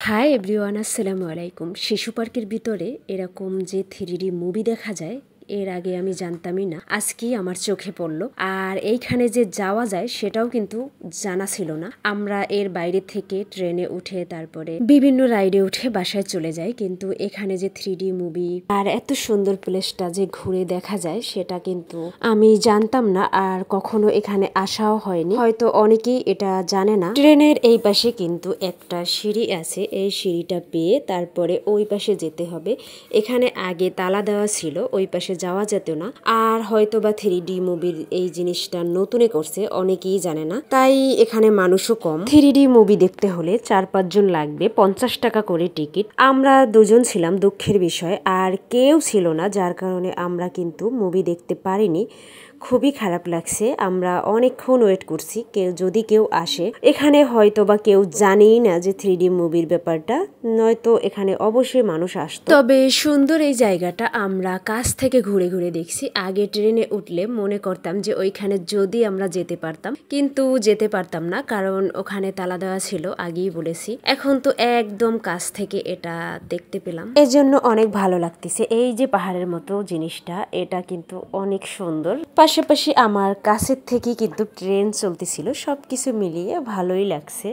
Hi everyone, আসসালামু আলাইকুম। শিশু পার্কের ভিতরে এরকম যে 3D মুভি দেখা যায় এর আগে আমি জানতামই না, আজকেই আমার চোখে পড়লো। আর এইখানে যে যাওয়া যায় সেটাও কিন্তু জানা ছিল না। আমরা এর বাইরে থেকে ট্রেনে উঠে তারপরে বিভিন্ন রাইডে উঠে বাসায় চলে যাই, কিন্তু এখানে যে 3D মুভি আর এত সুন্দর প্লেসটা যে ঘুরে দেখা যায় সেটা কিন্তু আমি জানতাম না, আর কখনো এখানে আসাও হয়নি। হয়তো অনেকেই এটা জানে না। ট্রেনের এই পাশে কিন্তু একটা সিঁড়ি আছে, এই সিঁড়িটা পেয়ে তারপরে ওই পাশে যেতে হবে। এখানে আগে তালা দেওয়া ছিল, ওই পাশে যাওয়া যেত না। আর হয়তো বা 3D মুভির এই জিনিসটা নতুনে করছে, অনেকেই জানে না, তাই এখানে মানুষও কম। 3D মুভি দেখতে হলে 4-5 জন লাগবে, 50 টাকা করে টিকিট। আমরা দুজন ছিলাম, দুঃখের বিষয়, আর কেউ ছিল না, যার কারণে আমরা কিন্তু মুভি দেখতে পারিনি। খুবই খারাপ লাগছে। আমরা অনেকক্ষণ ওয়েট করছি যদি কেউ আসে। এখানে হয়তো বা কেউ জানেই না যে 3D মুভির ব্যাপারটা, নয়তো এখানে অবশ্যই মানুষ আসতো। তবে সুন্দর এই জায়গাটা আমরা কাছ থেকে ঘুরে ঘুরে দেখছি। আগে ট্রেনে উঠলে মনে করতাম যে ওইখানে যদি আমরা যেতে পারতাম, কিন্তু যেতে পারতাম না, কারণ ওখানে তালা দেওয়া ছিল, আগেই বলেছি। এখন তো একদম কাছ থেকে এটা দেখতে পেলাম, এজন্য অনেক ভালো লাগতেছে। এই যে পাহাড়ের মতো জিনিসটা, এটা কিন্তু অনেক সুন্দর। পাশাপাশি আমার কাছের থেকে কিন্তু ট্রেন চলতেছিল, সবকিছু মিলিয়ে ভালোই লাগছে।